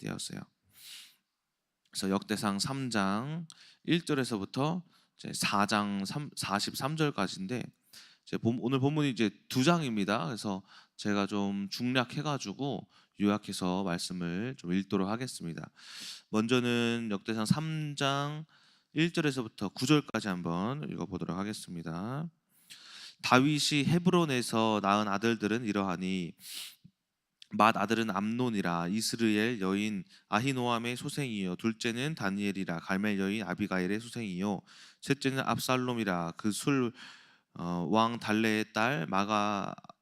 되었어요. 그래서 역대상 3장 1절에서부터 이제 4장 43절까지인데 오늘 본문이 이제 두 장입니다. 그래서 제가 좀 중략해가지고 요약해서 말씀을 좀 읽도록 하겠습니다. 먼저는 역대상 3장 1절에서부터 9절까지 한번 읽어보도록 하겠습니다. 다윗이 헤브론에서 낳은 아들들은 이러하니 맏 아들은 암논이라 이스르엘 여인 아히노암의 소생이요 둘째는 다니엘이라 갈멜 여인 아비가일의 소생이요 셋째는 압살롬이라 그 술 왕 달레의 딸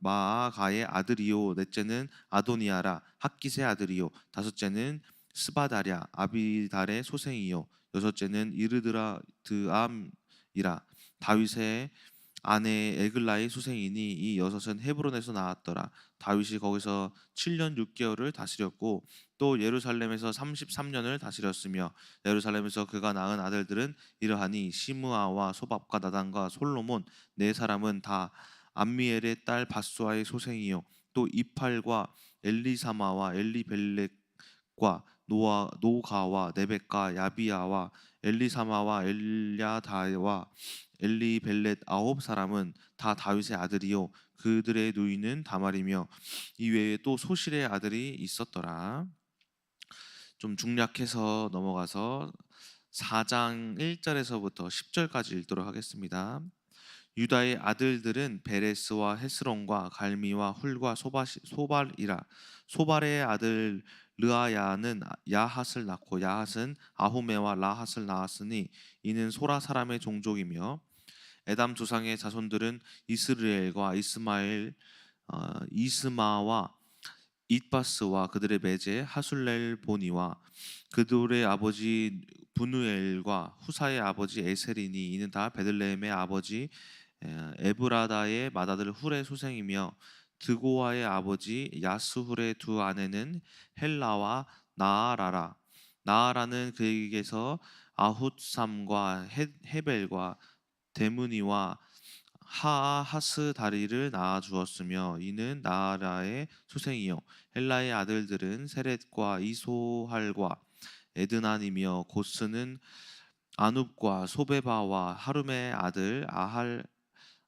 마아가의 아들이요 넷째는 아도니아라 핫깃의 아들이요 다섯째는 스바다랴 아비달의 소생이요 여섯째는 이르드라드암이라 다윗의 아내 에글라의 소생이니 이 여섯은 헤브론에서 나왔더라. 다윗이 거기서 7년 6개월을 다스렸고 또 예루살렘에서 33년을 다스렸으며 예루살렘에서 그가 낳은 아들들은 이러하니 시므아와 소밥과 나단과 솔로몬 네 사람은 다 암미엘의 딸 바수아의 소생이요 또 이팔과 엘리사마와 엘리벨렉과 노가와 네벡과 야비야와 엘리사마와 엘야다와 엘리벨렛 아홉 사람은 다 다윗의 아들이요 그들의 누이는 다말이며 이외에 또 소실의 아들이 있었더라. 좀 중략해서 넘어가서 4장 1절에서부터 10절까지 읽도록 하겠습니다. 유다의 아들들은 베레스와 헤스론과 갈미와 훌과 소발이라. 소발의 아들 르아야는 야핫을 낳고 야핫은 아후메와 라핫을 낳았으니 이는 소라 사람의 종족이며 에담 조상의 자손들은 이스르엘과 이스마와 잇바스와 그들의 매제 하술렐 보니와 그들의 아버지 분우엘과 후사의 아버지 에셀이니 이는 다 베들레헴의 아버지 에브라다의 맏아들 훌의 소생이며 드고아의 아버지 야스훌의 두 아내는 헬라와 나아라라. 나아라는 그에게서 아훗삼과 헤벨과 데므니와 하하스다리를 낳아 주었으며 이는 나아라의 소생이요 헬라의 아들들은 세렛과 이소할과 에드난이며 고스는 아눕과 소베바와 하룸의 아들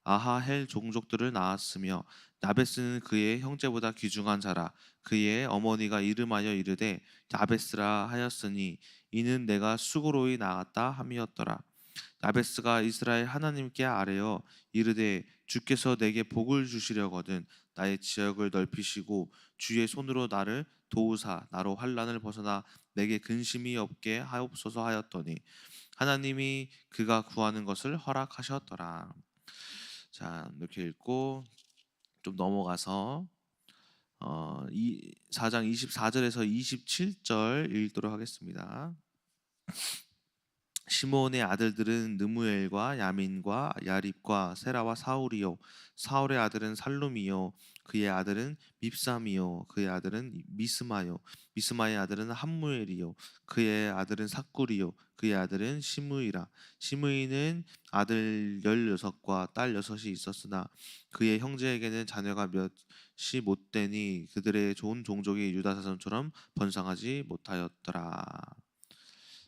아하헬 종족들을 낳았으며 야베스는 그의 형제보다 귀중한 자라. 그의 어머니가 이름하여 이르되 야베스라 하였으니 이는 내가 수고로이 낳았다 함이었더라. 야베스가 이스라엘 하나님께 아뢰어 이르되 주께서 내게 복을 주시려거든 나의 지역을 넓히시고 주의 손으로 나를 도우사 나로 환난을 벗어나 내게 근심이 없게 하옵소서 하였더니 하나님이 그가 구하는 것을 허락하셨더라. 자, 이렇게 읽고 좀 넘어가서 4장 24절에서 27절 읽도록 하겠습니다. 시므온의 아들들은 느무엘과 야민과 야립과 세라와 사울이요 사울의 아들은 살룸이요 그의 아들은 밉삼이요 그의 아들은 미스마요 미스마의 아들은 함무엘이요 그의 아들은 삭굴이요 그의 아들은 시므이라. 시므이는 아들 16과 딸 6이 있었으나 그의 형제에게는 자녀가 몇이 못되니 그들의 좋은 종족이 유다 자손처럼 번성하지 못하였더라.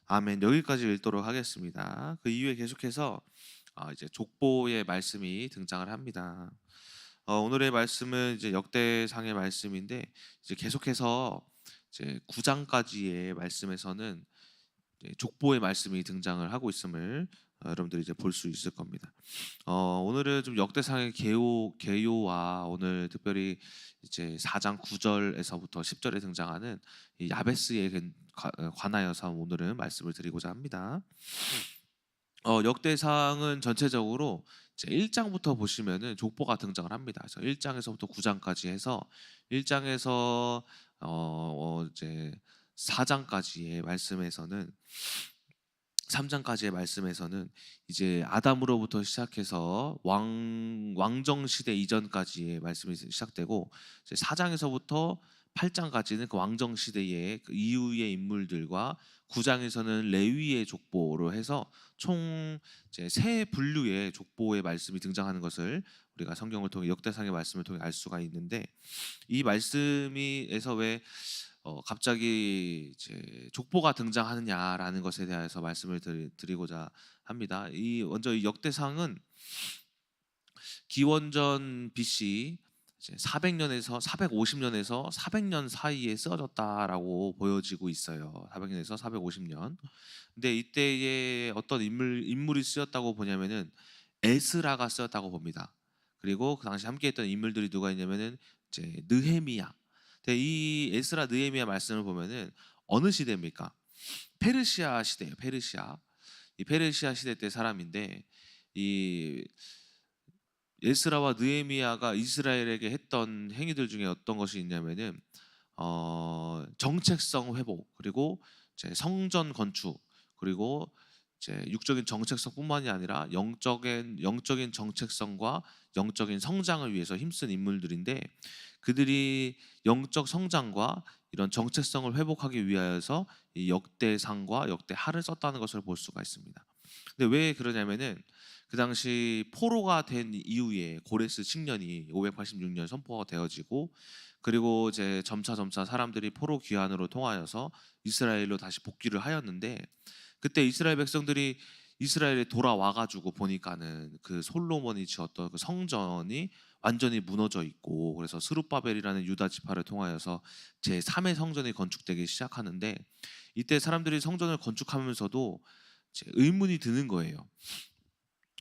아멘. 여기까지 읽도록 하겠습니다. 그 이후에 계속해서 이제 족보의 말씀이 등장을 합니다. 오늘의 말씀은 이제 역대상의 말씀인데 이제 계속해서 이제 9장까지의 말씀에서는 이제 족보의 말씀이 등장을 하고 있음을 여러분들이 이제 볼 수 있을 겁니다. 오늘은 좀 역대상의 개요와 오늘 특별히 이제 4장 9절에서부터 10절에 등장하는 이 야베스에 관하여서 오늘은 말씀을 드리고자 합니다. 역대상은 전체적으로 이제 1장부터 보시면은 족보가 등장을 합니다. 그래서 1장에서부터 9장까지 해서 1장에서 이제 4장까지의 말씀에서는 3장까지의 말씀에서는 이제 아담으로부터 시작해서 왕정 시대 이전까지의 말씀이 시작되고 이제 4장에서부터 8장까지는 그 왕정 시대의 그 이후의 인물들과 9장에서는 레위의 족보로 해서 총 이제 세 분류의 족보의 말씀이 등장하는 것을 우리가 성경을 통해 역대상의 말씀을 통해 알 수가 있는데 이 말씀이에서 왜 갑자기 이제 족보가 등장하느냐라는 것에 대해서 말씀을 드리고자 합니다. 이 먼저 이 역대상은 기원전 BC 이제 400년에서 450년에서 400년 사이에 쓰여졌다라고 보여지고 있어요. 400년에서 450년. 근데 이때에 어떤 인물이 쓰였다고 보냐면은 에스라가 쓰였다고 봅니다. 그리고 그 당시 함께했던 인물들이 누가 있냐면은 이제 느헤미야. 근데 이 에스라 느헤미야 말씀을 보면은 어느 시대입니까? 페르시아 시대예요. 페르시아. 이 페르시아 시대 때 사람인데 이 에스라와 느헤미야가 이스라엘에게 했던 행위들 중에 어떤 것이 있냐면은 정책성 회복, 그리고 이제 성전 건축, 그리고 이제 육적인 정책성뿐만이 아니라 영적인 정책성과 영적인 성장을 위해서 힘쓴 인물들인데, 그들이 영적 성장과 이런 정체성을 회복하기 위하여서 이 역대상과 역대하를 썼다는 것을 볼 수가 있습니다. 근데 왜 그러냐면은 그 당시 포로가 된 이후에 고레스 칙년이 586년 선포가 되어지고, 그리고 이제 점차 사람들이 포로 귀환으로 통하여서 이스라엘로 다시 복귀를 하였는데, 그때 이스라엘 백성들이 이스라엘에 돌아와 가지고 보니까는 그 솔로몬이 지었던 그 성전이 완전히 무너져 있고, 그래서 스룹바벨이라는 유다 지파를 통하여서 제3의 성전이 건축되기 시작하는데, 이때 사람들이 성전을 건축하면서도 이제 의문이 드는 거예요.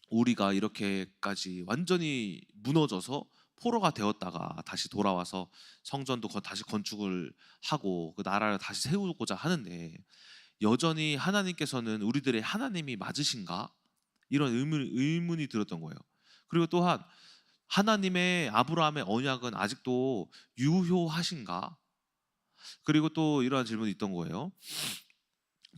우리가 이렇게까지 완전히 무너져서 포로가 되었다가 다시 돌아와서 성전도 다시 건축을 하고 그 나라를 다시 세우고자 하는데, 여전히 하나님께서는 우리들의 하나님이 맞으신가? 이런 의문이 들었던 거예요. 그리고 또한 하나님의 아브라함의 언약은 아직도 유효하신가? 그리고 또 이러한 질문이 있던 거예요.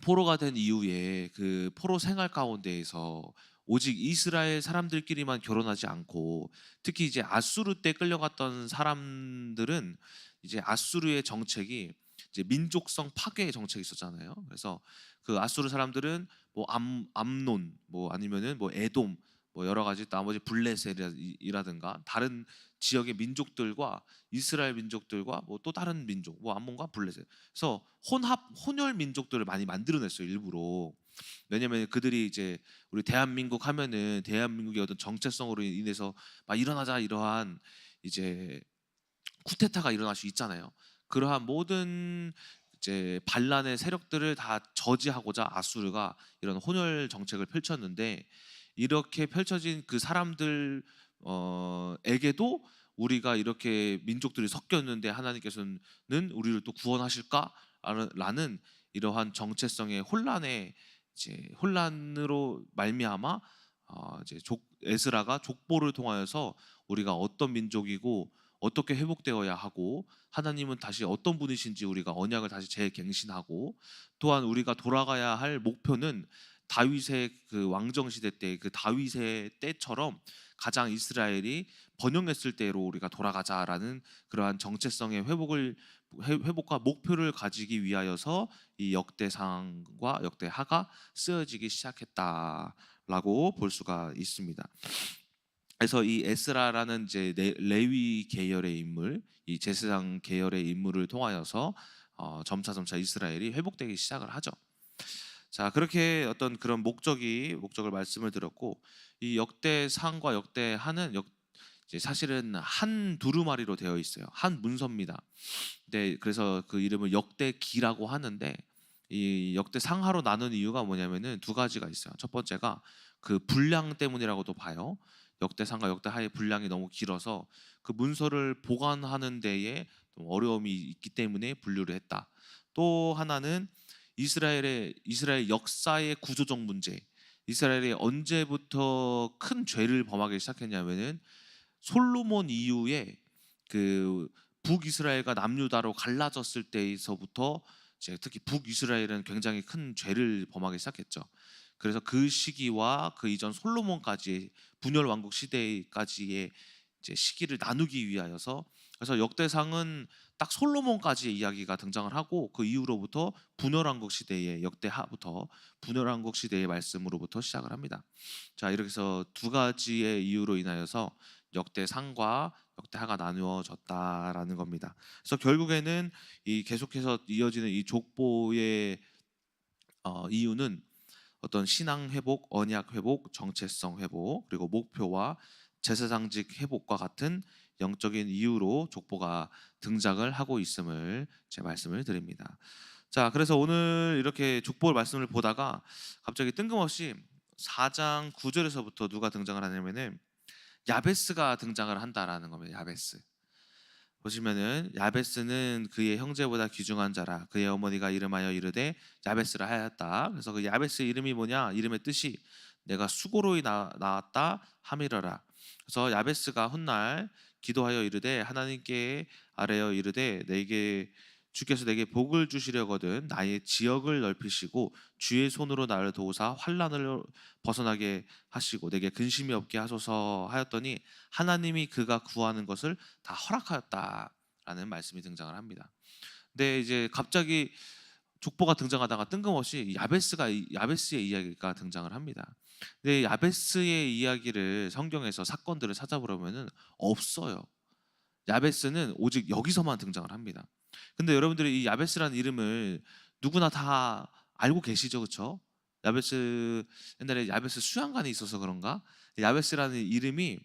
포로가 된 이후에 그 포로 생활 가운데에서 오직 이스라엘 사람들끼리만 결혼하지 않고, 특히 이제 아수르 때 끌려갔던 사람들은 이제 아수르의 정책이 이제 민족성 파괴의 정책이 있었잖아요. 그래서 그 아수르 사람들은 뭐 암논 뭐 아니면은 뭐 에돔 뭐 여러 가지 나머지 블레셋이라든가 다른 지역의 민족들과 이스라엘 민족들과 뭐 또 다른 민족 뭐 암몬과 블레셋, 그래서 혼혈 민족들을 많이 만들어냈어요, 일부러. 왜냐면 그들이 이제 우리 대한민국 하면은 대한민국의 어떤 정체성으로 인해서 막 일어나자 이러한 이제 쿠데타가 일어날 수 있잖아요. 그러한 모든 이제 반란의 세력들을 다 저지하고자 아수르가 이런 혼혈 정책을 펼쳤는데, 이렇게 펼쳐진 그 사람들 에게도 우리가 이렇게 민족들이 섞였는데 하나님께서는 우리를 또 구원하실까? 라는 이러한 정체성의 혼란으로 말미암아 이제 에스라가 족보를 통하여서 우리가 어떤 민족이고 어떻게 회복되어야 하고, 하나님은 다시 어떤 분이신지 우리가 언약을 다시 재갱신하고, 또한 우리가 돌아가야 할 목표는 다윗의 그 왕정 시대 때 그 다윗의 때처럼 가장 이스라엘이 번영했을 때로 우리가 돌아가자라는 그러한 정체성의 회복과 목표를 가지기 위하여서 이 역대상과 역대하가 쓰여지기 시작했다라고 볼 수가 있습니다. 그래서 이 에스라라는 이제 레위 계열의 인물, 이 제사장 계열의 인물을 통하여서 점차 이스라엘이 회복되기 시작을 하죠. 자, 그렇게 어떤 그런 목적을 말씀을 드렸고, 이 역대상과 역대하는 이제 사실은 한 두루마리로 되어 있어요. 한 문서입니다. 네, 그래서 그 이름을 역대기라고 하는데, 이 역대상하로 나눈 이유가 뭐냐면은 두 가지가 있어요. 첫 번째가 그 분량 때문이라고도 봐요. 역대상과 역대하의 분량이 너무 길어서 그 문서를 보관하는 데에 좀 어려움이 있기 때문에 분류를 했다. 또 하나는 이스라엘 역사의 구조적 문제. 이스라엘이 언제부터 큰 죄를 범하기 시작했냐면은 솔로몬 이후에 그 북이스라엘과 남유다로 갈라졌을 때에서부터 이제 특히 북이스라엘은 굉장히 큰 죄를 범하기 시작했죠. 그래서 그 시기와 그 이전 솔로몬까지 분열 왕국 시대까지의 이제 시기를 나누기 위하여서, 그래서 역대상은 딱 솔로몬까지의 이야기가 등장을 하고, 그 이후로부터 분열 왕국 시대의 역대하부터 분열 왕국 시대의 말씀으로부터 시작을 합니다. 자, 이렇게 해서 두 가지의 이유로 인하여서 역대 상과 역대 하가 나누어졌다라는 겁니다. 그래서 결국에는 이 계속해서 이어지는 이 족보의 이유는 어떤 신앙 회복, 언약 회복, 정체성 회복, 그리고 목표와 제사장직 회복과 같은 영적인 이유로 족보가 등장을 하고 있음을 제 말씀을 드립니다. 자, 그래서 오늘 이렇게 족보 말씀을 보다가 갑자기 뜬금없이 4장 9절에서부터 누가 등장을 하냐면은 야베스가 등장을 한다라는 겁니다. 야베스. 보시면은 야베스는 그의 형제보다 귀중한 자라. 그의 어머니가 이름하여 이르되 야베스라 하였다. 그래서 그 야베스의 이름이 뭐냐? 이름의 뜻이 내가 수고로이 나왔다 함이러라. 그래서 야베스가 훗날 기도하여 이르되 하나님께 아뢰어 이르되 내게 주께서 내게 복을 주시려거든 나의 지역을 넓히시고 주의 손으로 나를 도우사 환난을 벗어나게 하시고 내게 근심이 없게 하소서 하였더니 하나님이 그가 구하는 것을 다 허락하였다라는 말씀이 등장을 합니다. 근데 이제 갑자기 족보가 등장하다가 뜬금없이 야베스의 이야기가 등장을 합니다. 근데 야베스의 이야기를 성경에서 사건들을 찾아보려면은 없어요. 야베스는 오직 여기서만 등장을 합니다. 근데 여러분들이 이 야베스라는 이름을 누구나 다 알고 계시죠, 그렇죠? 야베스 옛날에 야베스 수양관이 있어서 그런가? 야베스라는 이름이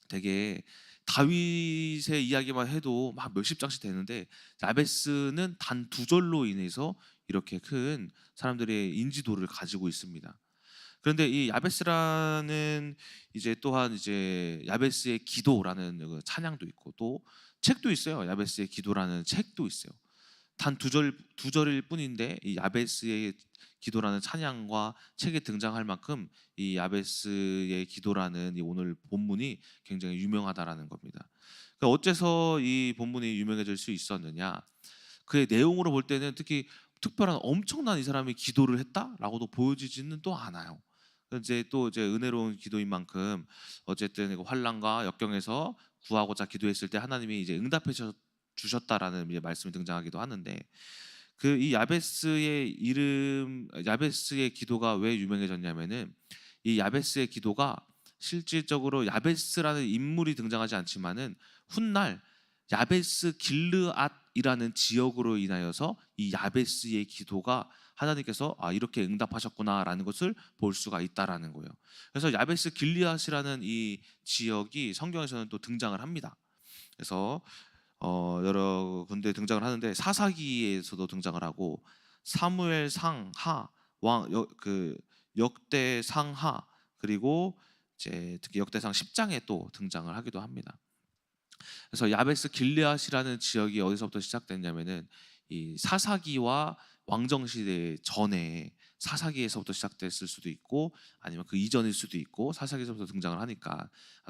되게 다윗의 이야기만 해도 막 몇십 장씩 되는데 야베스는 단 두 절로 인해서 이렇게 큰 사람들의 인지도를 가지고 있습니다. 그런데 이 야베스라는 이제 또한 이제 야베스의 기도라는 그 찬양도 있고 또 책도 있어요. 야베스의 기도라는 책도 있어요. 단 두 절일 뿐인데 이 야베스의 기도라는 찬양과 책에 등장할 만큼 이 야베스의 기도라는 이 오늘 본문이 굉장히 유명하다라는 겁니다. 그러니까 어째서 이 본문이 유명해질 수 있었느냐? 그의 내용으로 볼 때는 특히 특별한 엄청난 이 사람이 기도를 했다라고도 보여지지는 또 않아요. 이제 또 이제 은혜로운 기도인 만큼 어쨌든 환난과 역경에서 구하고자 기도했을 때 하나님이 이제 응답해 주셨다라는 이제 말씀이 등장하기도 하는데 그 이 야베스의 기도가 왜 유명해졌냐면은 이 야베스의 기도가 실질적으로 야베스라는 인물이 등장하지 않지만은 훗날 야베스 길르앗이라는 지역으로 인하여서 이 야베스의 기도가 하나님께서 이렇게 응답하셨구나라는 것을 볼 수가 있다라는 거예요. 그래서 야베스 길르앗이라는 이 지역이 성경에서는 또 등장을 합니다. 그래서 여러 군데 등장을 하는데 사사기에서도 등장을 하고 사무엘 상하 그 역대 상하 그리고 이제 특히 역대상 10장에 또 등장을 하기도 합니다. 그래서 야베스 길르앗이라는 지역이 어디서부터 시작됐냐면은 이 사사기와 왕정 시대 전에 사사기에서부터 시작됐을 수도 있고 아니면 그 이전일 수도 있고 사사기에서부터 등장을 하니까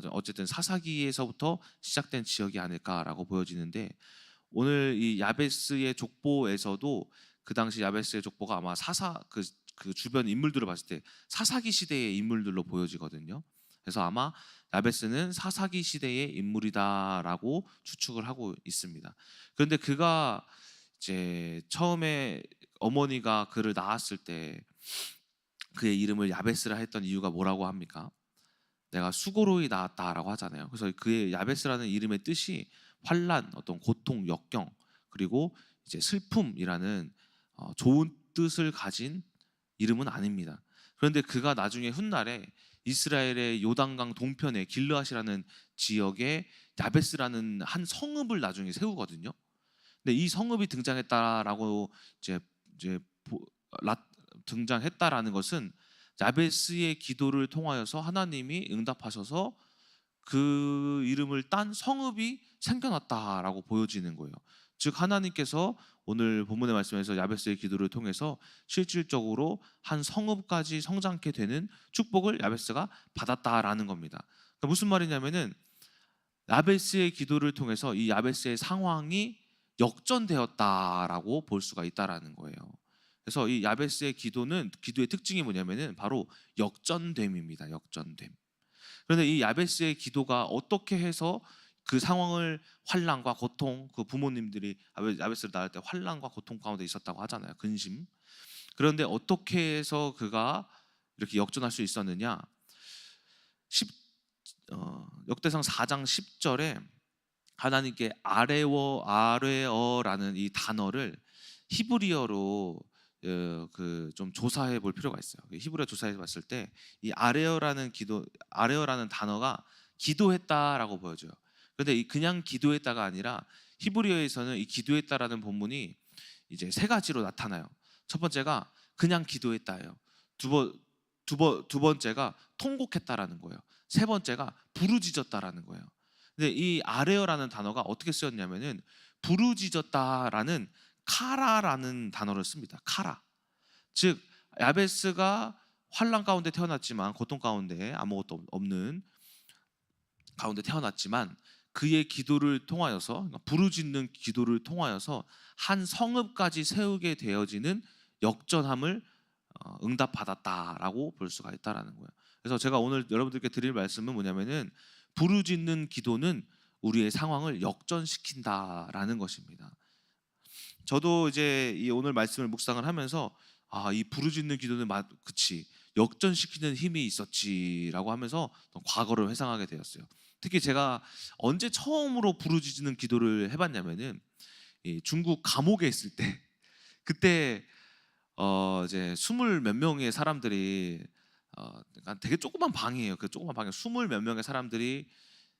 어쨌든 사사기에서부터 시작된 지역이 아닐까라고 보여지는데 오늘 이 야베스의 족보에서도 그 당시 야베스의 족보가 아마 그 주변 인물들을 봤을 때 사사기 시대의 인물들로 보여지거든요. 그래서 아마 야베스는 사사기 시대의 인물이다라고 추측을 하고 있습니다. 그런데 그가 이제 처음에 어머니가 그를 낳았을 때 그의 이름을 야베스라 했던 이유가 뭐라고 합니까? 내가 수고로이 낳았다라고 하잖아요. 그래서 그의 야베스라는 이름의 뜻이 환란, 어떤 고통, 역경, 그리고 이제 슬픔이라는 좋은 뜻을 가진 이름은 아닙니다. 그런데 그가 나중에 훗날에 이스라엘의 요단강 동편의 길르앗이라는 지역에 야베스라는 한 성읍을 나중에 세우거든요. 근데 이 성읍이 등장했다라고 이제 등장했다라는 것은 야베스의 기도를 통하여서 하나님이 응답하셔서 그 이름을 딴 성읍이 생겨났다라고 보여지는 거예요. 즉 하나님께서 오늘 본문의 말씀에서 야베스의 기도를 통해서 실질적으로 한 성읍까지 성장케 되는 축복을 야베스가 받았다라는 겁니다. 그러니까 무슨 말이냐면은 야베스의 기도를 통해서 이 야베스의 상황이 역전되었다라고 볼 수가 있다라는 거예요. 그래서 이 야베스의 기도의 특징이 뭐냐면은 바로 역전됨입니다. 역전됨. 그런데 이 야베스의 기도가 어떻게 해서 그 상황을 환난과 고통, 그 부모님들이 야베스를 낳을 때 환난과 고통 가운데 있었다고 하잖아요. 근심. 그런데 어떻게 해서 그가 이렇게 역전할 수 있었느냐? 역대상 4장 10절에 하나님께 아레어라는 이 단어를 히브리어로 좀 조사해 볼 필요가 있어요. 히브리어 조사해 봤을 때 이 아레어라는 단어가 기도했다라고 보여져요. 그런데 이 그냥 기도했다가 아니라 히브리어에서는 이 기도했다라는 본문이 이제 세 가지로 나타나요. 첫 번째가 그냥 기도했다예요. 두 번째가 통곡했다라는 거예요. 세 번째가 부르짖었다라는 거예요. 근데 이 아레어라는 단어가 어떻게 쓰였냐면은 부르짖었다라는 카라라는 단어를 씁니다. 카라. 즉 야베스가 환란 가운데 태어났지만 고통 가운데 아무것도 없는 가운데 태어났지만 그의 기도를 통하여서 그러니까 부르짖는 기도를 통하여서 한 성읍까지 세우게 되어지는 역전함을 응답받았다라고 볼 수가 있다라는 거예요. 그래서 제가 오늘 여러분들께 드릴 말씀은 뭐냐면은 부르짖는 기도는 우리의 상황을 역전시킨다라는 것입니다. 저도 이제 이 오늘 말씀을 묵상을 하면서 이 부르짖는 기도는 그치 역전시키는 힘이 있었지라고 하면서 과거를 회상하게 되었어요. 특히 제가 언제 처음으로 부르짖는 기도를 해봤냐면은 이 중국 감옥에 있을 때 그때 이제 스물 몇 명의 사람들이 그러니까 되게 조그만 방이에요. 그 조그만 방에 스물 몇 명의 사람들이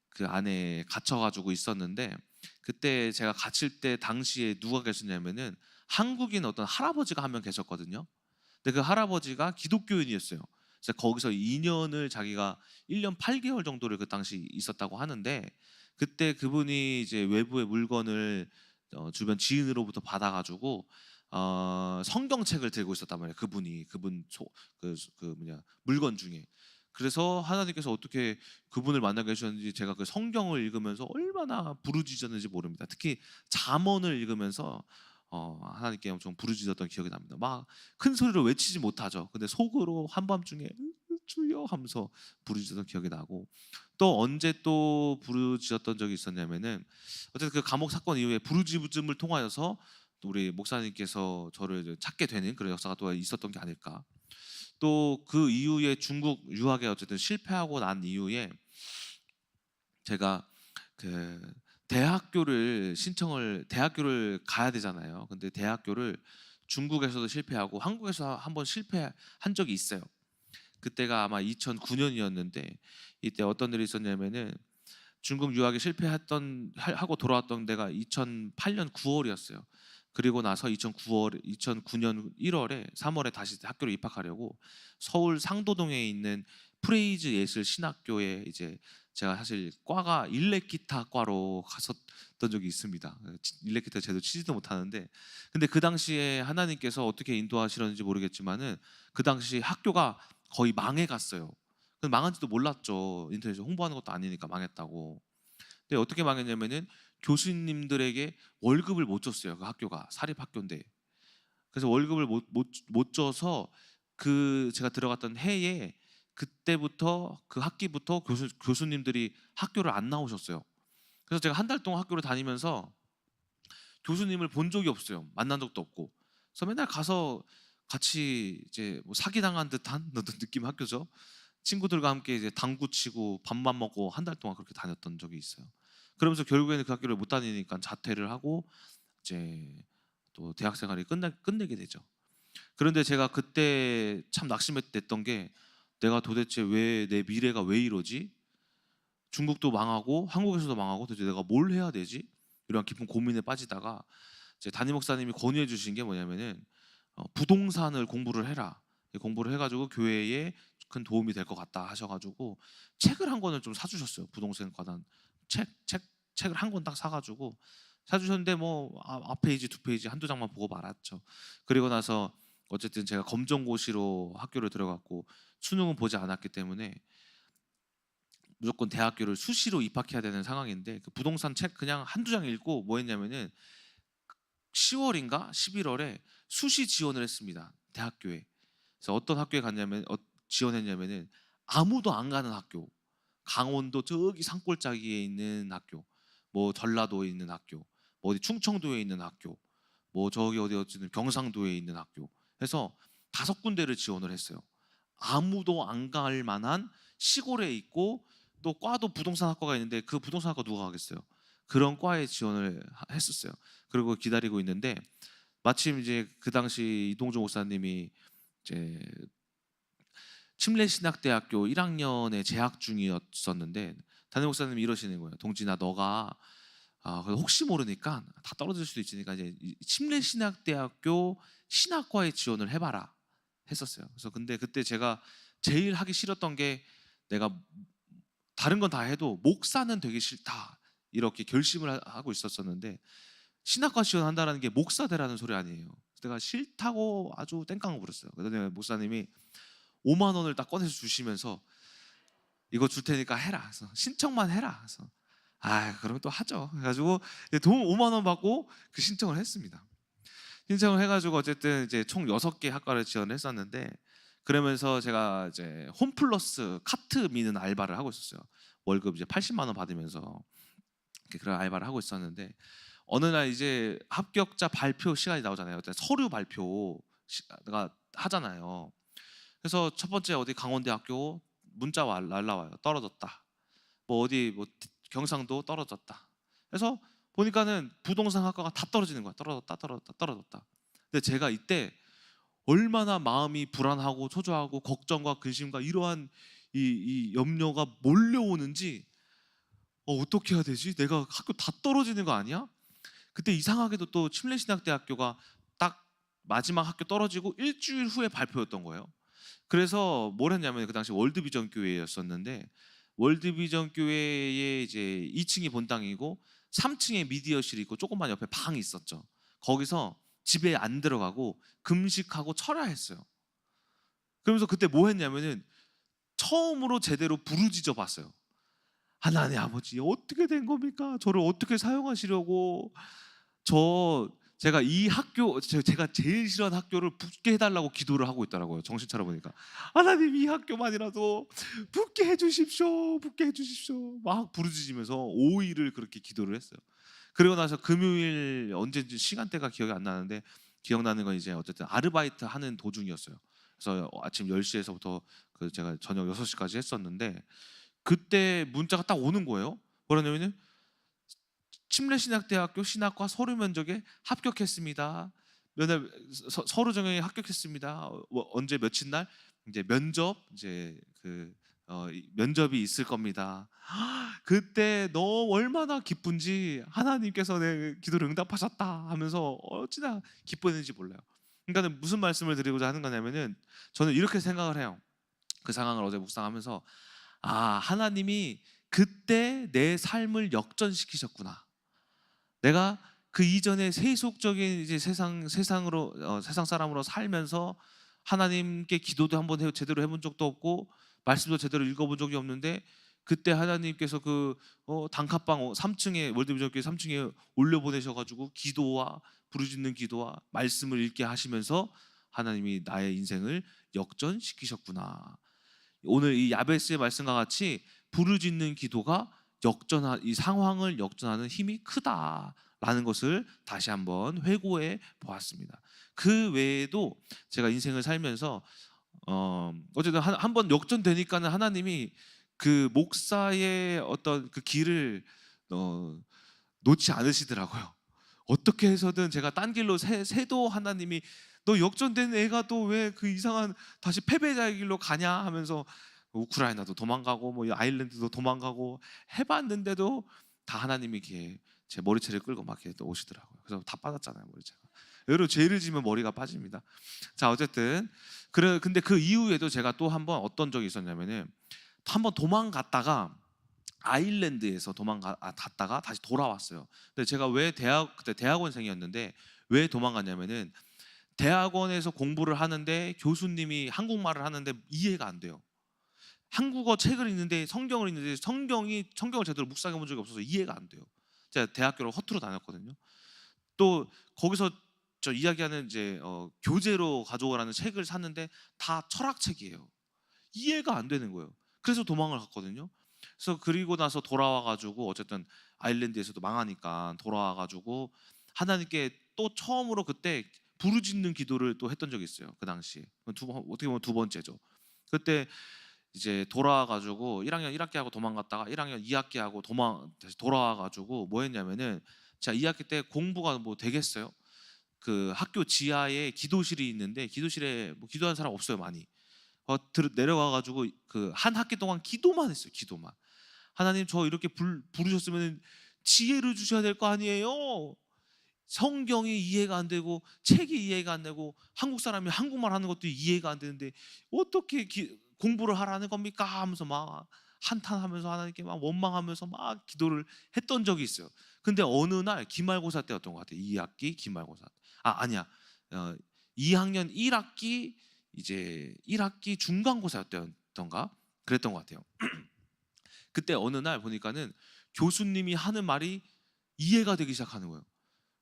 그 안에 갇혀가지고 있었는데 그때 제가 갇힐 때 당시에 누가 계셨냐면은 한국인 어떤 할아버지가 한 명 계셨거든요. 근데 그 할아버지가 기독교인이었어요. 그래서 거기서 2년을 자기가 1년 8개월 정도를 그 당시 있었다고 하는데 그때 그분이 이제 외부의 물건을 주변 지인으로부터 받아가지고 성경책을 들고 있었단 말이에요. 물건 중에. 그래서 하나님께서 어떻게 그분을 만나게 하셨는지 제가 그 성경을 읽으면서 얼마나 부르짖었는지 모릅니다. 특히 잠언을 읽으면서 하나님께 엄청 부르짖었던 기억이 납니다. 막 큰 소리로 외치지 못하죠. 근데 속으로 한밤중에 주여 하면서 부르짖었던 기억이 나고 또 언제 또 부르짖었던 적이 있었냐면은 어쨌든 그 감옥 사건 이후에 부르짖음을 통하여서 또 우리 목사님께서 저를 찾게 되는 그런 역사가 또 있었던 게 아닐까. 또 그 이후에 중국 유학에 어쨌든 실패하고 난 이후에 제가 그 대학교를 가야 되잖아요. 근데 대학교를 중국에서도 실패하고 한국에서 한번 실패한 적이 있어요. 그때가 아마 2009년이었는데 이때 어떤 일이 있었냐면은 중국 유학에 하고 돌아왔던 데가 2008년 9월이었어요. 그리고 나서 2009년 1월에 3월에 다시 학교를 입학하려고 서울 상도동에 있는 프레이즈 예술 신학교에 이제 제가 사실 과가 일렉기타과로 갔었던 적이 있습니다. 일렉기타 제대로 치지도 못하는데 근데 그 당시에 하나님께서 어떻게 인도하시는지 모르겠지만은 그 당시 학교가 거의 망해갔어요. 망한지도 몰랐죠. 인터넷에 홍보하는 것도 아니니까 망했다고. 근데 어떻게 망했냐면은 교수님들에게 월급을 못 줬어요. 그 학교가 사립 학교인데. 그래서 월급을 못 줘서 그 제가 들어갔던 해에 그때부터 그 학기부터 교수님들이 학교를 안 나오셨어요. 그래서 제가 한 달 동안 학교를 다니면서 교수님을 본 적이 없어요. 만난 적도 없고. 그래서 맨날 가서 같이 이제 뭐 사기당한 듯한 어떤 느낌 학교죠. 친구들과 함께 이제 당구 치고 밥만 먹고 한 달 동안 그렇게 다녔던 적이 있어요. 그러면서 결국에는 그 학교를 못 다니니까 자퇴를 하고 이제 또 대학 생활이 끝내게 되죠. 그런데 제가 그때 참 낙심했던 게 내가 도대체 왜 내 미래가 왜 이러지? 중국도 망하고 한국에서도 망하고 도대체 내가 뭘 해야 되지? 이런 깊은 고민에 빠지다가 제 담임 목사님이 권유해 주신 게 뭐냐면은 부동산을 공부를 해라. 공부를 해가지고 교회에 큰 도움이 될 것 같다 하셔가지고 책을 한 권을 좀 사주셨어요. 부동산 관한 책을 한 권 딱 사가지고 사주셨는데 뭐 앞페이지 두 페이지 한두 장만 보고 말았죠. 그리고 나서 어쨌든 제가 검정고시로 학교를 들어갔고 수능은 보지 않았기 때문에 무조건 대학교를 수시로 입학해야 되는 상황인데 그 부동산 책 그냥 한두 장 읽고 뭐 했냐면은 10월인가 11월에 수시 지원을 했습니다. 대학교에. 그래서 어떤 학교에 갔냐면 지원했냐면은 아무도 안 가는 학교. 강원도 저기 산골짜기에 있는 학교. 뭐 전라도에 있는 학교. 뭐 어디 충청도에 있는 학교. 뭐 저기 어디든 경상도에 있는 학교. 해서 5군데를 지원을 했어요. 아무도 안 갈 만한 시골에 있고 또 과도 부동산 학과가 있는데 그 부동산 학과 누가 가겠어요? 그런 과에 지원을 했었어요. 그리고 기다리고 있는데 마침 이제 그 당시 이동주 목사님이 이제 침례신학대학교 1학년에 재학 중이었었는데 담임 목사님이 이러시는 거예요. 동진아, 너가 그래도 혹시 모르니까 다 떨어질 수도 있으니까 이제 침례신학대학교 신학과에 지원을 해봐라 했었어요. 그래서 근데 그때 제가 제일 하기 싫었던 게 내가 다른 건 다 해도 목사는 되기 싫다 이렇게 결심을 하고 있었었는데 신학과 지원한다는 게 목사 되라는 소리 아니에요. 내가 싫다고 아주 땡깡을 부렸어요. 그다음에 목사님이 5만 원을 딱 꺼내서 주시면서 이거 줄 테니까 해라. 그래서 신청만 해라. 그래서 그러면 또 하죠. 그래가지고 돈 5만 원 받고 그 신청을 했습니다. 신청을 해가지고 어쨌든 이제 총 6개 학과를 지원을 했었는데 그러면서 제가 이제 홈플러스 카트 미는 알바를 하고 있었어요. 월급 이제 80만 원 받으면서 그런 알바를 하고 있었는데 어느 날 이제 합격자 발표 시간이 나오잖아요. 서류 발표가 하잖아요. 그래서 첫 번째 어디 강원대학교 문자 날라와요. 떨어졌다. 뭐 어디 뭐 경상도 떨어졌다. 그래서 보니까는 부동산 학과가 다 떨어지는 거야. 떨어졌다. 근데 제가 이때 얼마나 마음이 불안하고 초조하고 걱정과 근심과 이러한 이 염려가 몰려오는지 어떻게 해야 되지? 내가 학교 다 떨어지는 거 아니야? 그때 이상하게도 또 침례신학대학교가 딱 마지막 학교 떨어지고 일주일 후에 발표였던 거예요. 그래서 뭘 했냐면 그 당시 월드비전 교회였었는데 월드비전 교회에 이제 2층이 본당이고 3층에 미디어실이 있고 조금만 옆에 방이 있었죠. 거기서 집에 안 들어가고 금식하고 철야했어요. 그러면서 그때 뭐 했냐면은 처음으로 제대로 부르짖어 봤어요. 하나님 아버지 어떻게 된 겁니까? 저를 어떻게 사용하시려고 제가 이 학교 제가 제일 싫어하는 학교를 붙게 해달라고 기도를 하고 있더라고요. 정신 차려보니까 하나님 이 학교만이라도 붙게 해주십시오. 붙게 해주십시오. 막 부르짖으면서 5일을 그렇게 기도를 했어요. 그리고 나서 금요일 언제인지 시간대가 기억이 안 나는데 기억나는 건 이제 어쨌든 아르바이트 하는 도중이었어요. 그래서 아침 10시에서부터 제가 저녁 6시까지 했었는데 그때 문자가 딱 오는 거예요. 뭐라냐면은 침례신학대학교 신학과 서류 면접에 합격했습니다. 서류 전형에 합격했습니다. 언제 며칠 날 이제 면접 이제 면접이 있을 겁니다. 그때 너 얼마나 기쁜지 하나님께서 내 기도를 응답하셨다 하면서 어찌나 기뻤는지 몰라요. 그러니까 무슨 말씀을 드리고자 하는 거냐면은 저는 이렇게 생각을 해요. 그 상황을 어제 묵상하면서 하나님이 그때 내 삶을 역전시키셨구나. 내가 그 이전에 세속적인 이제 세상으로 세상 사람으로 살면서 하나님께 기도도 한번 제대로 해본 적도 없고 말씀도 제대로 읽어본 적이 없는데 그때 하나님께서 단칸방 3층에 월드비전교회 3층에 올려 보내셔가지고 기도와 부르짖는 기도와 말씀을 읽게 하시면서 하나님이 나의 인생을 역전시키셨구나. 오늘 이 야베스의 말씀과 같이 부르짖는 기도가 이 상황을 역전하는 힘이 크다라는 것을 다시 한번 회고해 보았습니다. 그 외에도 제가 인생을 살면서 어쨌든 한번 역전되니까는 하나님이 그 목사의 어떤 그 길을 놓지 않으시더라고요. 어떻게 해서든 제가 딴 길로 새도 하나님이 너 역전된 애가 또 왜 그 이상한 다시 패배자의 길로 가냐 하면서 우크라이나도 도망가고 뭐 아일랜드도 도망가고 해봤는데도 다 하나님이 이렇게 제 머리채를 끌고 막 이렇게 오시더라고요. 그래서 다 빠졌잖아요, 머리채가. 여러분 죄를 지면 머리가 빠집니다. 자, 어쨌든 근데 그 이후에도 제가 또 한 번 어떤 적이 있었냐면은 한번 도망갔다가 아일랜드에서 갔다가 다시 돌아왔어요. 근데 제가 그때 대학원생이었는데 왜 도망갔냐면은 대학원에서 공부를 하는데 교수님이 한국말을 하는데 이해가 안 돼요. 한국어 책을 읽는데 성경을 읽는데 성경을 제대로 묵상해 본 적이 없어서 이해가 안 돼요. 제가 대학교를 허투루 다녔거든요. 또 거기서 저 이야기하는 이제 교재로 가져오라는 책을 샀는데 다 철학책이에요. 이해가 안 되는 거예요. 그래서 도망을 갔거든요. 그래서 그리고 나서 돌아와가지고 어쨌든 아일랜드에서도 망하니까 돌아와가지고 하나님께 또 처음으로 그때 부르짖는 기도를 또 했던 적이 있어요. 그 당시 어떻게 보면 두 번째죠. 그때 이제 돌아와 가지고 1학년 1학기 하고 도망갔다가 1학년 2학기 하고 다시 돌아와 가지고 뭐 했냐면은, 제가 2학기 때 공부가 뭐 되겠어요? 그 학교 지하에 기도실이 있는데 기도실에 뭐 기도하는 사람 없어요, 많이. 내려가 가지고 그 한 학기 동안 기도만 했어요. 기도만. 하나님, 저 이렇게 부르셨으면 지혜를 주셔야 될 거 아니에요. 성경이 이해가 안 되고 책이 이해가 안 되고 한국 사람이 한국말 하는 것도 이해가 안 되는데 어떻게 공부를 하라는 겁니까? 하면서 막 한탄하면서 하나님께 막 원망하면서 막 기도를 했던 적이 있어요. 근데 어느 날 기말고사 때였던 것 같아요. 2학기 기말고사. 아니야. 어, 2학년 1학기 이제 1학기 중간고사였던가 그랬던 것 같아요. 그때 어느 날 보니까는 교수님이 하는 말이 이해가 되기 시작하는 거예요.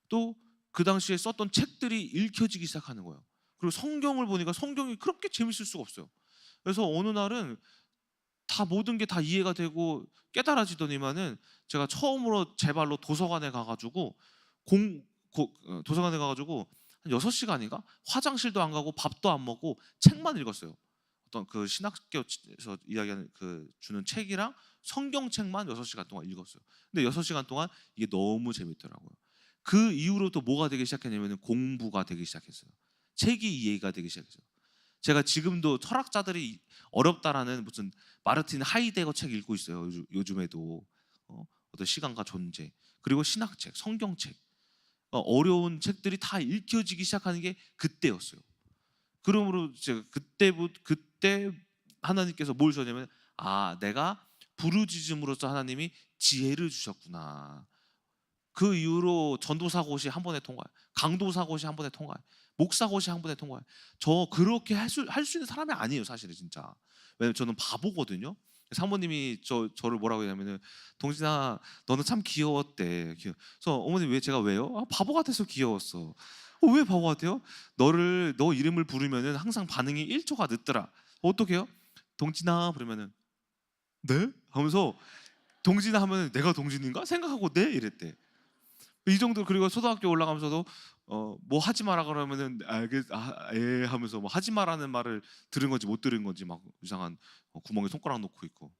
또 그 당시에 썼던 책들이 읽혀지기 시작하는 거예요. 그리고 성경을 보니까 성경이 그렇게 재밌을 수가 없어요. 그래서 어느 날은 다 모든 게 다 이해가 되고 깨달아지더니만은 제가 처음으로 제 발로 도서관에 가가지고 도서관에 가가지고 한 6시간인가 화장실도 안 가고 밥도 안 먹고 책만 읽었어요. 어떤 그 신학교에서 이야기하는 그 주는 책이랑 성경책만 6시간 동안 읽었어요. 근데 6시간 동안 이게 너무 재밌더라고요. 그 이후로 또 뭐가 되기 시작했냐면 공부가 되기 시작했어요. 책이 이해가 되기 시작했어요. 제가 지금도 철학자들이 어렵다라는 무슨 마르틴 하이데거 책 읽고 있어요. 요즘에도 어떤 시간과 존재, 그리고 신학책, 성경책, 어려운 책들이 다 읽혀지기 시작하는 게 그때였어요. 그러므로 제가 그때 하나님께서 뭘 주셨냐면, 내가 부르짖음으로써 하나님이 지혜를 주셨구나. 그 이후로 전도사고시 한 번에 통과해, 강도사고시 한 번에 통과해, 목사고시 한 번에 통과해. 저 그렇게 할 수 있는 사람이 아니에요, 사실은 진짜. 왜냐면 저는 바보거든요. 사모님이 저를 뭐라고 했냐면은, 동진아, 너는 참 귀여웠대. 그래서 어머니, 왜요? 바보 같아서 귀여웠어. 왜 바보 같아요? 너 이름을 부르면은 항상 반응이 1초가 늦더라. 어떻게 해요? 동진아 부르면은 네? 하면서, 동진아 하면 내가 동진인가 생각하고 네 이랬대. 이 정도. 그리고 초등학교 올라가면서도 뭐 하지 마라 그러면은 예 하면서 뭐 하지 마라는 말을 들은 건지 못 들은 건지 막 이상한 구멍에 손가락 놓고 있고.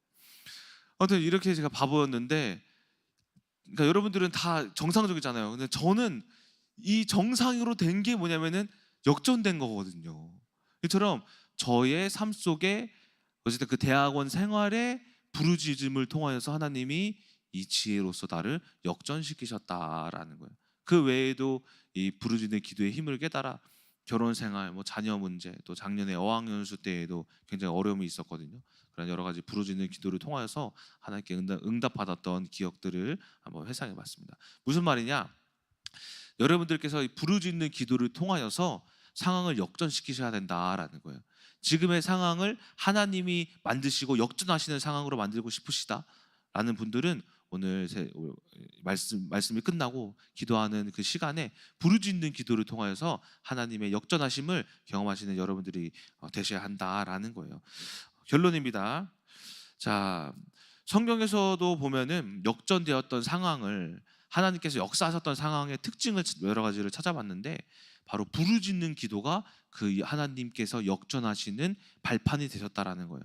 아무튼 이렇게 제가 바보였는데, 그러니까 여러분들은 다 정상적이잖아요. 근데 저는 이 정상으로 된 게 뭐냐면은 역전된 거거든요. 이처럼 저의 삶 속에 어쨌든 그 대학원 생활에 부르짖음을 통하여서 하나님이 이 지혜로서 나를 역전시키셨다라는 거예요. 그 외에도 이 부르짖는 기도의 힘을 깨달아 결혼 생활, 뭐 자녀 문제, 또 작년에 어학연수 때에도 굉장히 어려움이 있었거든요. 그런 여러 가지 부르짖는 기도를 통하여서 하나님께 응답받았던 기억들을 한번 회상해 봤습니다. 무슨 말이냐? 여러분들께서 이 부르짖는 기도를 통하여서 상황을 역전시키셔야 된다라는 거예요. 지금의 상황을 하나님이 만드시고 역전하시는 상황으로 만들고 싶으시다라는 분들은 오늘 말씀이 끝나고 기도하는 그 시간에 부르짖는 기도를 통하여서 하나님의 역전하심을 경험하시는 여러분들이 되셔야 한다라는 거예요. 결론입니다. 자, 성경에서도 보면은 역전되었던 상황을, 하나님께서 역사하셨던 상황의 특징을 여러 가지를 찾아봤는데, 바로 부르짖는 기도가 그 하나님께서 역전하시는 발판이 되셨다라는 거예요.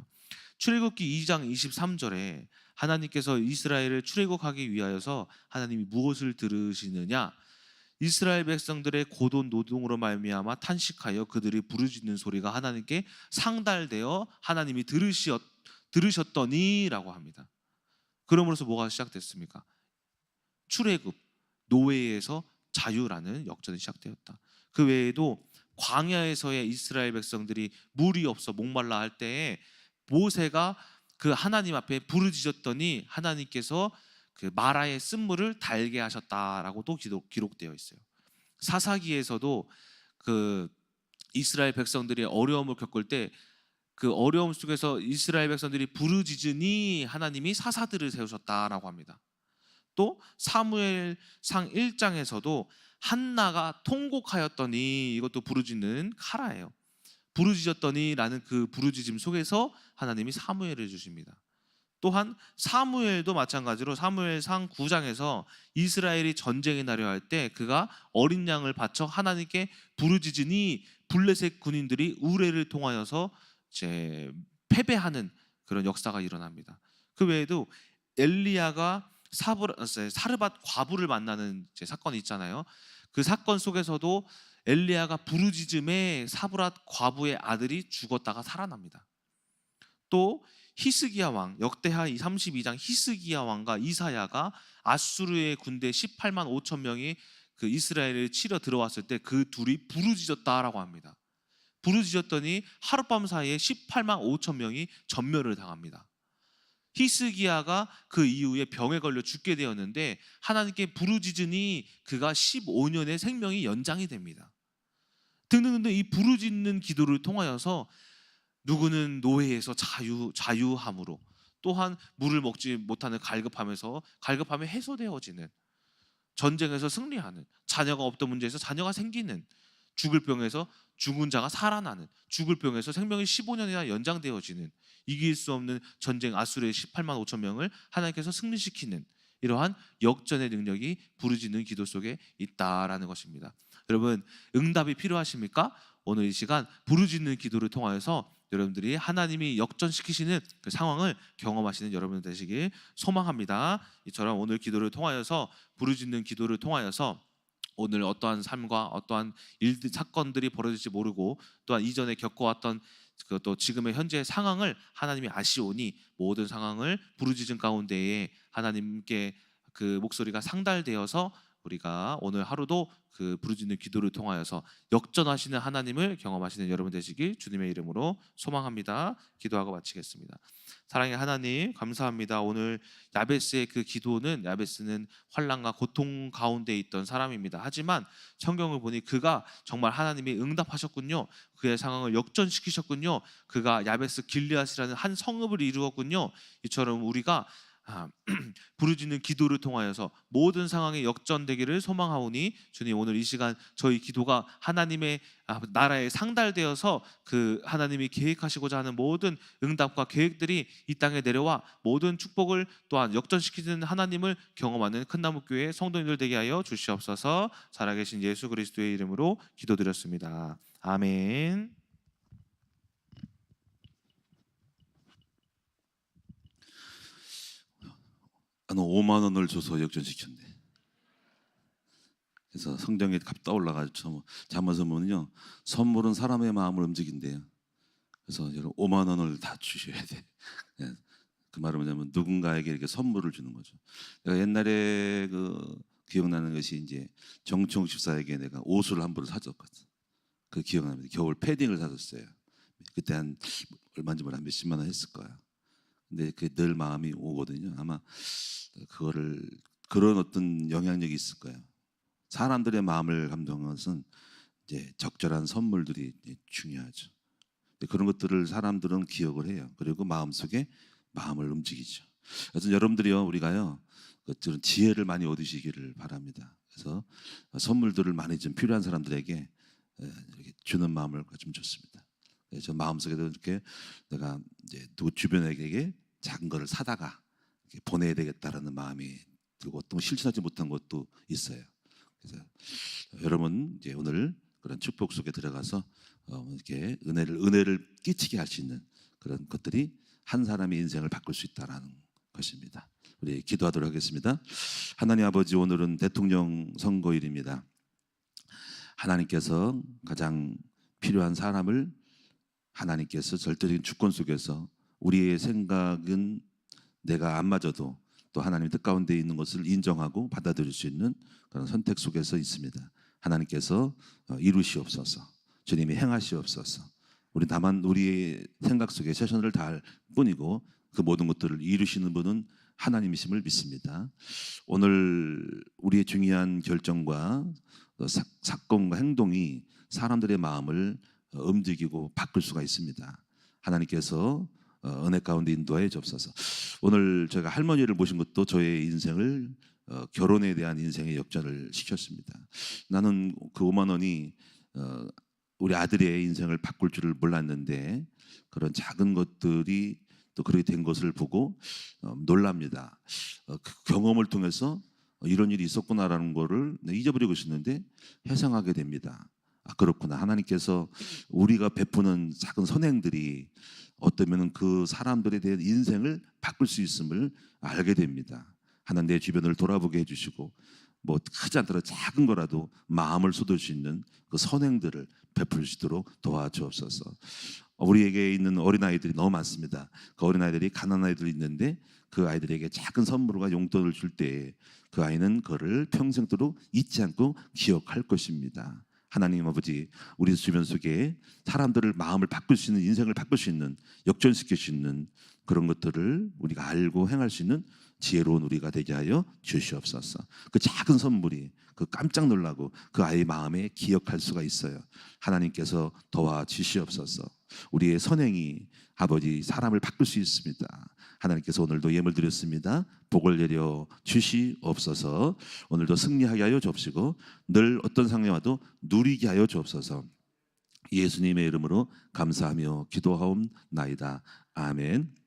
출애굽기 2장 23절에 하나님께서 이스라엘을 출애굽하기 위하여서 하나님이 무엇을 들으시느냐? 이스라엘 백성들의 고돈 노동으로 말미암아 탄식하여 그들이 부르짖는 소리가 하나님께 상달되어 하나님이 들으셨더니라고 합니다. 그러므로서 뭐가 시작됐습니까? 출애굽, 노예에서 자유라는 역전이 시작되었다. 그 외에도 광야에서의 이스라엘 백성들이 물이 없어 목말라 할 때에 모세가 그 하나님 앞에 부르짖었더니 하나님께서 그 마라의 쓴물을 달게 하셨다라고도 기록되어 있어요. 사사기에서도 그 이스라엘 백성들이 어려움을 겪을 때 그 어려움 속에서 이스라엘 백성들이 부르짖으니 하나님이 사사들을 세우셨다라고 합니다. 또 사무엘상 1장에서도 한나가 통곡하였더니, 이것도 부르짖는 카라예요. 부르짖었더니라는 그 부르짖음 속에서 하나님이 사무엘을 주십니다. 또한 사무엘도 마찬가지로 사무엘상 9장에서 이스라엘이 전쟁에 나려 할 때 그가 어린 양을 바쳐 하나님께 부르짖으니 블레셋 군인들이 우레를 통하여서 패배하는 그런 역사가 일어납니다. 그 외에도 엘리야가 사르밧 과부를 만나는 이제 사건이 있잖아요. 그 사건 속에서도 엘리야가 부르짖음에 사르밧 과부의 아들이 죽었다가 살아납니다. 또 히스기야 왕, 역대하 32장 히스기야 왕과 이사야가 아수르의 군대 18만 5천 명이 그 이스라엘을 치러 들어왔을 때 그 둘이 부르짖었다라고 합니다. 부르짖었더니 하룻밤 사이에 18만 5천 명이 전멸을 당합니다. 히스기야가 그 이후에 병에 걸려 죽게 되었는데 하나님께 부르짖으니 그가 15년의 생명이 연장이 됩니다. 등등등등. 이 부르짖는 기도를 통하여서 누구는 노예에서 자유함으로, 또한 물을 먹지 못하는 갈급함에 해소되어지는, 전쟁에서 승리하는, 자녀가 없던 문제에서 자녀가 생기는, 죽을 병에서 죽은 자가 살아나는, 죽을 병에서 생명이 15년이나 연장되어지는, 이길 수 없는 전쟁 아수르의 18만 5천 명을 하나님께서 승리시키는 이러한 역전의 능력이 부르짖는 기도 속에 있다라는 것입니다. 여러분, 응답이 필요하십니까? 오늘 이 시간 부르짖는 기도를 통하여서 여러분들이 하나님이 역전시키시는 그 상황을 경험하시는 여러분들 되시길 소망합니다. 이처럼 오늘 기도를 통하여서, 부르짖는 기도를 통하여서 오늘 어떠한 삶과 어떠한 일들, 사건들이 벌어질지 모르고, 또한 이전에 겪어왔던 또 지금의 현재의 상황을 하나님이 아시오니 모든 상황을 부르짖은 가운데에 하나님께 그 목소리가 상달되어서 우리가 오늘 하루도 그 부르짖는 기도를 통하여서 역전하시는 하나님을 경험하시는 여러분 되시길 주님의 이름으로 소망합니다. 기도하고 마치겠습니다. 사랑의 하나님, 감사합니다. 오늘 야베스의 그 기도는, 야베스는 환난과 고통 가운데 있던 사람입니다. 하지만 성경을 보니 그가 정말 하나님이 응답하셨군요. 그의 상황을 역전시키셨군요. 그가 야베스 길리앗이라는 한 성읍을 이루었군요. 이처럼 우리가 부르짖는 기도를 통하여서 모든 상황이 역전되기를 소망하오니, 주님, 오늘 이 시간 저희 기도가 하나님의 나라에 상달되어서 그 하나님이 계획하시고자 하는 모든 응답과 계획들이 이 땅에 내려와 모든 축복을 또한 역전시키는 하나님을 경험하는 큰나무교회 성도님들 되게 하여 주시옵소서. 살아계신 예수 그리스도의 이름으로 기도드렸습니다. 아멘. 한 5만 원을 줘서 역전시켰네. 그래서 성경에 갑자기 떠올라가지고 잠언서 보면요, 선물은 사람의 마음을 움직인대요. 그래서 여러분 5만 원을 다 주셔야 돼. 그 말은 뭐냐면 누군가에게 이렇게 선물을 주는 거죠. 내가 옛날에 기억나는 것이, 이제 정충 집사에게 내가 옷을 한 벌을 사줬거든. 그 기억납니다. 겨울 패딩을 사줬어요. 그때 한 얼마인지 몰라, 몇십만 원 했을 거야. 근데 그게 늘 마음이 오거든요. 아마 그런 어떤 영향력이 있을 거예요. 사람들의 마음을 감동하는 것은 이제 적절한 선물들이 중요하죠. 그런 것들을 사람들은 기억을 해요. 그리고 마음속에 마음을 움직이죠. 그래서 여러분들이요, 우리가요, 그런 지혜를 많이 얻으시기를 바랍니다. 그래서 선물들을 많이 좀 필요한 사람들에게 이렇게 주는 마음을 가지면 좋습니다. 저 마음속에도 이렇게 내가 이제 누구 주변에게 작은 거를 사다가 이렇게 보내야 되겠다라는 마음이 들고, 또 실천하지 못한 것도 있어요. 그래서 여러분, 이제 오늘 그런 축복 속에 들어가서 이렇게 은혜를 끼치게 할 수 있는 그런 것들이 한 사람의 인생을 바꿀 수 있다라는 것입니다. 우리 기도하도록 하겠습니다. 하나님 아버지, 오늘은 대통령 선거일입니다. 하나님께서 가장 필요한 사람을 하나님께서 절대적인 주권 속에서, 우리의 생각은 내가 안 맞아도 또 하나님의 뜻 가운데 있는 것을 인정하고 받아들일 수 있는 그런 선택 속에서 있습니다. 하나님께서 이루시옵소서. 주님이 행하시옵소서. 우리 다만 우리의 생각 속에 최선을 다할 뿐이고, 그 모든 것들을 이루시는 분은 하나님이심을 믿습니다. 오늘 우리의 중요한 결정과 사건과 행동이 사람들의 마음을 움직이고 바꿀 수가 있습니다. 하나님께서 은혜 가운데 인도하여 주옵소서. 오늘 제가 할머니를 모신 것도 저의 인생을, 결혼에 대한 인생의 역전을 시켰습니다. 나는 그 5만 원이 우리 아들의 인생을 바꿀 줄을 몰랐는데, 그런 작은 것들이 또 그렇게 된 것을 보고 놀랍니다. 그 경험을 통해서 이런 일이 있었구나라는 거를 잊어버리고 있었는데 회상하게 됩니다. 그렇구나. 하나님께서 우리가 베푸는 작은 선행들이 어쩌면 그 사람들에 대한 인생을 바꿀 수 있음을 알게 됩니다. 하나님 내 주변을 돌아보게 해주시고 뭐 크지 않더라도 작은 거라도 마음을 쏟을 수 있는 그 선행들을 베풀시도록 도와주옵소서. 우리에게 있는 어린아이들이 너무 많습니다. 그 어린아이들이 가난한 아이들이 있는데 그 아이들에게 작은 선물과 용돈을 줄 때 그 아이는 그를 평생도록 잊지 않고 기억할 것입니다. 하나님 아버지, 우리 주변 속에 사람들을 마음을 바꿀 수 있는, 인생을 바꿀 수 있는, 역전시킬 수 있는 그런 것들을 우리가 알고 행할 수 있는 지혜로운 우리가 되게 하여 주시옵소서. 그 작은 선물이 그 깜짝 놀라고 그 아이의 마음에 기억할 수가 있어요. 하나님께서 도와주시옵소서. 우리의 선행이 아버지 사람을 바꿀 수 있습니다. 하나님께서 오늘도 예물 드렸습니다. 복을 내려 주시옵소서. 오늘도 승리하게 하여 주옵시고 늘 어떤 상황이 와도 누리게 하여 주옵소서. 예수님의 이름으로 감사하며 기도하옵나이다. 아멘.